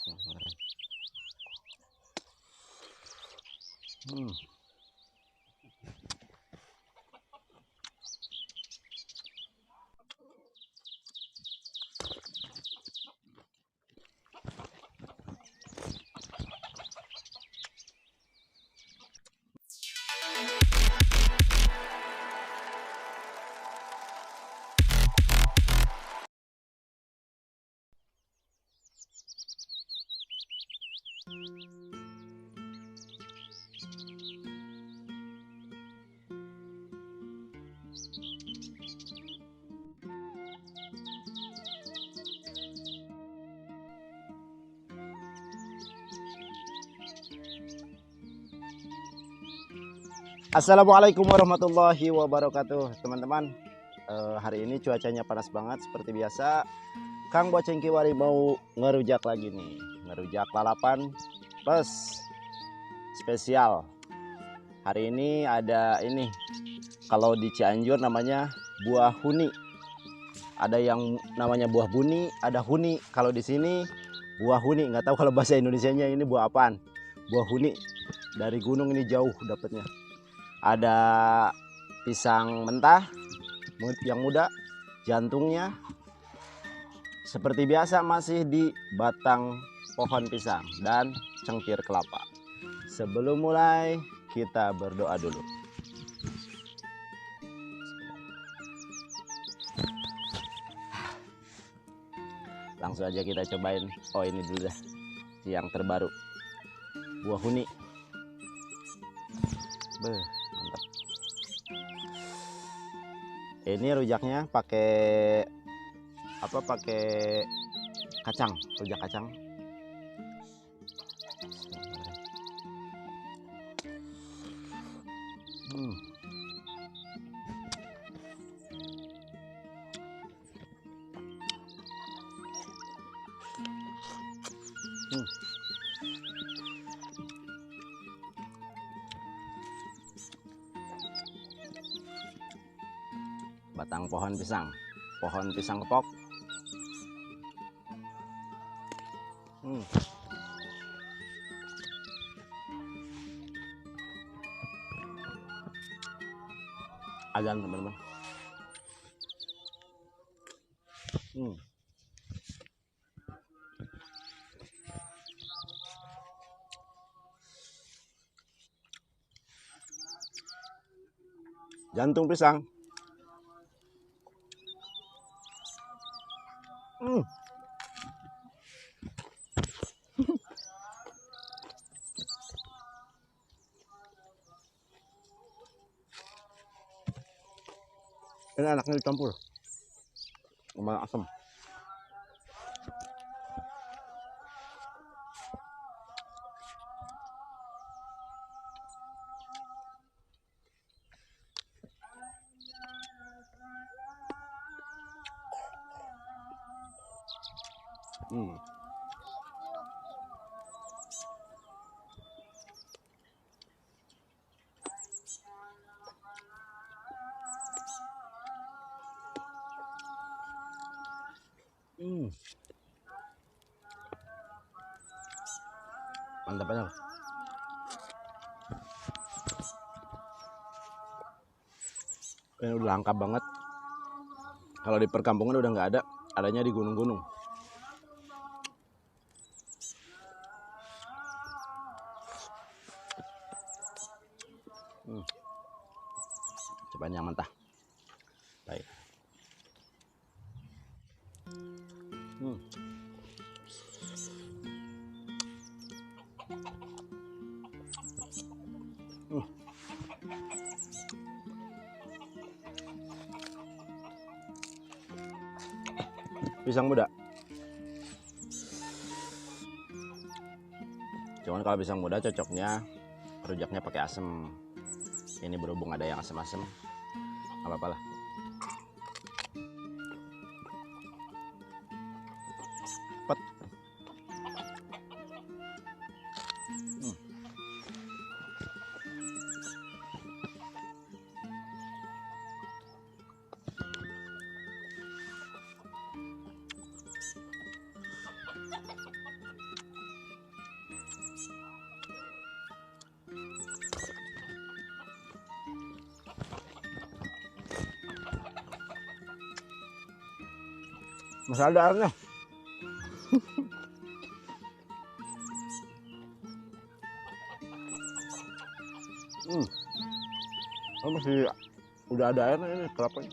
Hmm. Assalamualaikum warahmatullahi wabarakatuh, teman-teman. Hari ini cuacanya panas banget seperti biasa. Kang Boceng Kiwari mau ngerujak lagi nih, ngerujak lalapan plus spesial. Hari ini ada ini, kalau di Cianjur namanya buah huni. Ada yang namanya buah buni, ada huni. Kalau di sini buah huni, nggak tahu kalau bahasa Indonesianya ini buah apaan. Buah huni dari gunung ini jauh dapatnya. Ada pisang mentah yang muda, jantungnya seperti biasa masih di batang pohon pisang dan cengkir kelapa. Sebelum mulai kita berdoa dulu. Langsung aja kita cobain. Oh, ini dulu dah yang terbaru, buah huni. Beuh, mantap. Ini rujaknya pakai apa? Pakai kacang, rujak kacang. Hmm. Hmm. Batang pohon pisang kepok. Azan, teman-teman. Jantung pisang. Ini enaknya dicampur sama asam. Mantap banget. Ini udah langka banget. Kalau di perkampungan udah nggak ada, adanya di gunung-gunung. Cobain yang mentah. Baik. Pisang muda. Cuman kalau pisang muda cocoknya rujaknya pakai asem. Ini berhubung ada yang asem-asem, nggak apa-apa lah. Cepet. Masih ada airnya. Oh, masih udah ada airnya ini kelapanya.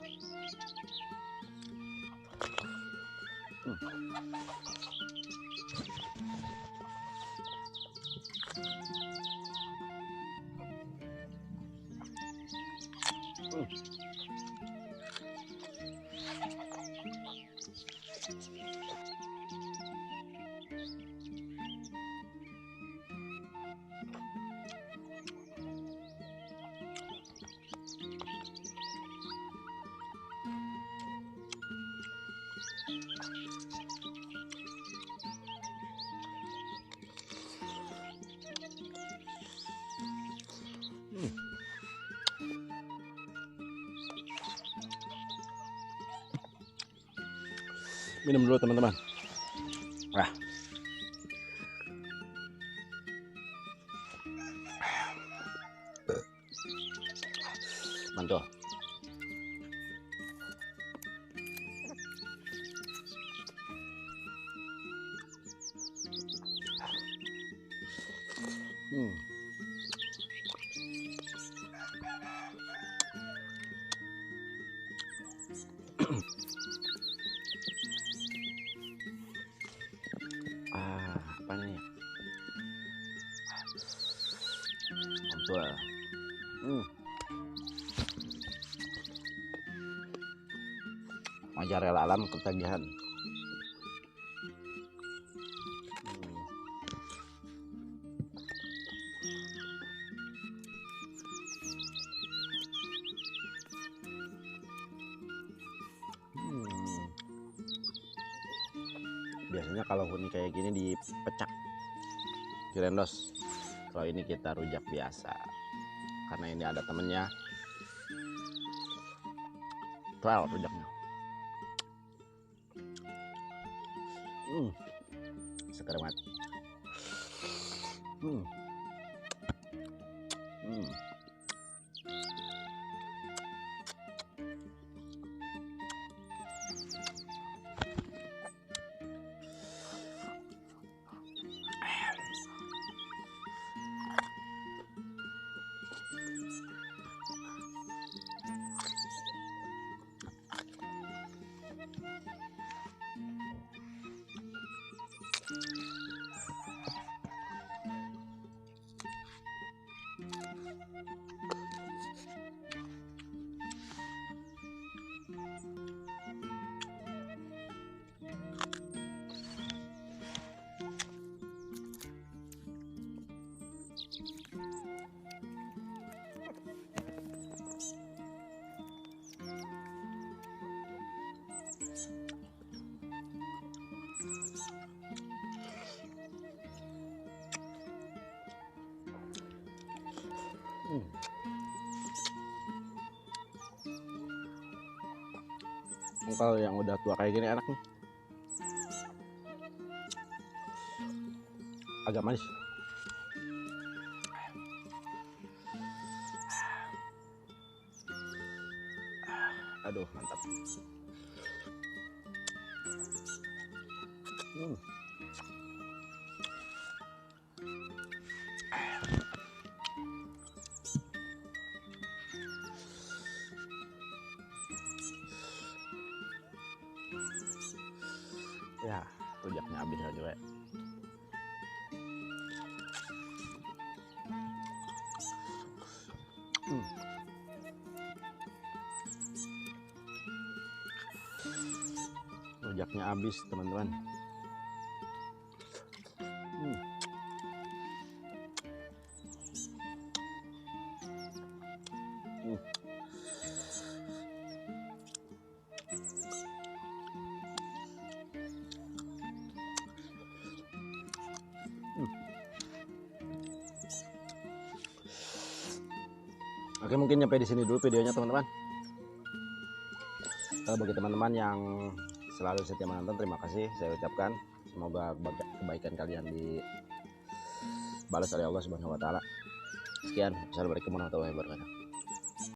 Minum dulu teman-teman. Wah. Mantul. Apa nih? Mantul. Wajar rela alam ketagihan. Biasanya kalau huni kayak gini dipecak Cirendos. Kalau ini kita rujak biasa karena ini ada temennya. Trial rujaknya. Segar banget. Kalau yang udah tua kayak gini enak nih, agak manis. Aduh, mantap. Ya, rujaknya habis aja, we. Rujaknya habis, teman-teman. Oke, mungkin nyampe di sini dulu videonya, teman-teman. Bagi teman-teman yang selalu setia menonton, terima kasih saya ucapkan. Semoga kebaikan kalian dibalas oleh Allah Subhanahu wa taala. Sekian, assalamualaikum warahmatullahi wabarakatuh.